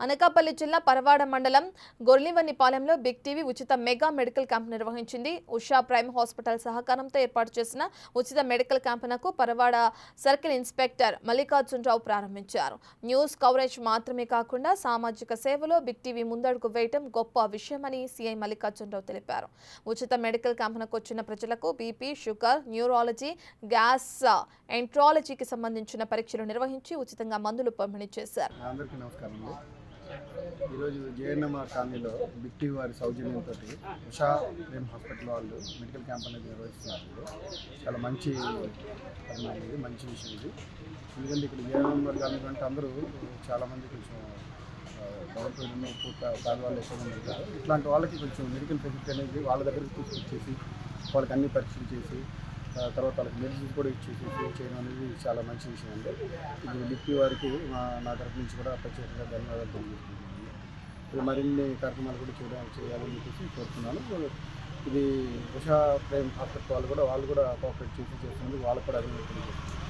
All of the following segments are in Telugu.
అనకాపల్లి జిల్లా పరవాడ మండలం గొర్లివన్నిపాలెంలో బిగ్ టీవీ ఉచిత మెగా మెడికల్ క్యాంప్ నిర్వహించింది. ఉషా ప్రైమ్ హాస్పిటల్ సహకారంతో ఏర్పాటు చేసిన ఉచిత మెడికల్ క్యాంపునకు పరవాడ సర్కిల్ ఇన్స్పెక్టర్ మల్లికార్జునరావు ప్రారంభించారు. న్యూస్ కవరేజ్ మాత్రమే కాకుండా సామాజిక సేవలో బిగ్ టీవీ ముందడుగు వేయడం గొప్ప విషయమని సీఐ మల్లికార్జునరావు తెలిపారు. ఉచిత మెడికల్ క్యాంపునకు వచ్చిన ప్రజలకు బీపీ, షుగర్, న్యూరాలజీ, గ్యాస్, ఎంట్రాలజీకి సంబంధించిన పరీక్షలు నిర్వహించి ఉచితంగా మందులు పంపిణీ చేశారు. ఈరోజు జేఎన్ఎంఆర్ కాలనీలో బిగ్ టీవీ వారి సౌజన్యంతో ఉషా ప్రైమ్ హాస్పిటల్ వాళ్ళు మెడికల్ క్యాంప్ అనేది నిర్వహిస్తున్నారు. చాలా మంచి ఇది మంచి విషయం ఇది. ఎందుకంటే ఇక్కడ జేఎన్ఎంఆర్ కాలనీ కంటే అందరూ చాలామంది కొంచెం గవర్నమెంట్ పేదవాళ్ళు ఎక్కువ మంది ఉంటారు. ఇట్లాంటి వాళ్ళకి కొంచెం మెడికల్ ఫెసిలిటీ అనేది వాళ్ళ దగ్గరికి తీసుకొచ్చేసి వాళ్ళకి అన్ని పరీక్షలు చేసి తర్వాత వాళ్ళకి మెడిసిన్స్ కూడా ఇచ్చేసి చేయడం అనేది చాలా మంచి విషయం అండి. ఇది బిగ్ టీవీ వారికి నా తరఫు నుంచి కూడా ప్రత్యేకంగా ధన్యవాదాలు తెలియజేస్తున్నాను. ఇది మరిన్ని కార్యక్రమాలు కూడా చేయాలని చెప్పేసి కోరుతున్నాను. ఇది ఉషా ప్రైమ్ హాస్పిటల్ వాళ్ళు కూడా కోఆపరేట్ చేస్తున్నందుకు వాళ్ళకు కూడా అభినందనలు తెలియజేస్తున్నాను.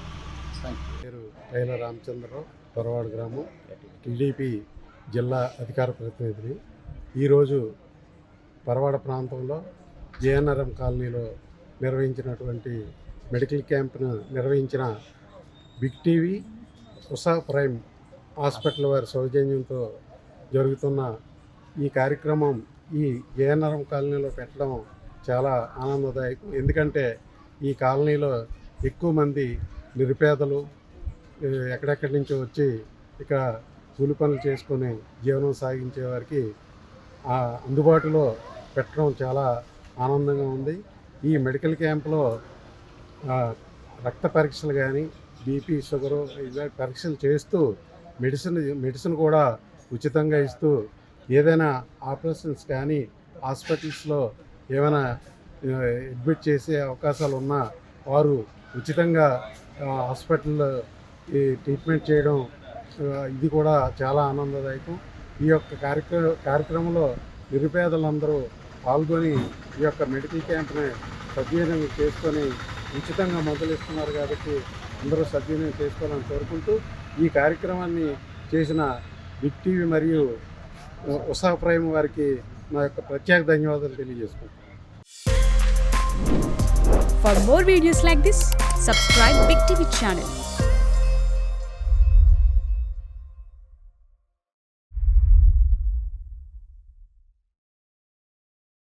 Thank you. పేరు రైల రామచంద్రరావు, పరవాడ గ్రామం, టీడీపీ జిల్లా అధికార ప్రతినిధిని. ఈరోజు పరవాడ ప్రాంతంలో జేఎన్ఆర్ఎం కాలనీలో నిర్వహించినటువంటి మెడికల్ క్యాంప్ను నిర్వహించిన big TV Usha prime hospital వారి సౌజన్యంతో జరుగుతున్న ఈ కార్యక్రమం ఈ జేఎన్ఆర్ఎం కాలనీలో పెట్టడం చాలా ఆనందదాయకం. ఎందుకంటే ఈ కాలనీలో ఎక్కువ మంది నిరుపేదలు ఎక్కడెక్కడి నుంచో వచ్చి ఇక కూలి పనులు చేసుకొని జీవనం సాగించే వారికి అందుబాటులో పెట్టడం చాలా ఆనందంగా ఉంది. ఈ మెడికల్ క్యాంప్లో రక్త పరీక్షలు కానీ, బీపీ, షుగరు ఇలాంటి పరీక్షలు చేస్తూ మెడిసిన్ కూడా ఉచితంగా ఇస్తూ ఏదైనా ఆపరేషన్స్ కానీ హాస్పిటల్స్లో ఏమైనా అడ్మిట్ చేసే అవకాశాలు ఉన్నా వారు ఉచితంగా హాస్పిటల్లో ట్రీట్మెంట్ చేయడం ఇది కూడా చాలా ఆనందదాయకం. ఈ యొక్క కార్యక్రమంలో నిరుపేదలందరూ పాల్గొని ఈ యొక్క మెడికల్ క్యాంప్ని సద్వినియోగం చేసుకొని ఉచితంగా మందులు ఇస్తున్నారు కాబట్టి అందరూ సద్వినియోగం చేసుకోవాలని కోరుకుంటూ ఈ కార్యక్రమాన్ని చేసిన బిగ్ టీవీ మరియు ఉషా ప్రైమ్ వారికి నా యొక్క ప్రత్యేక ధన్యవాదాలు తెలియజేసుకుంటాను. For more videos like this, subscribe Big TV channel.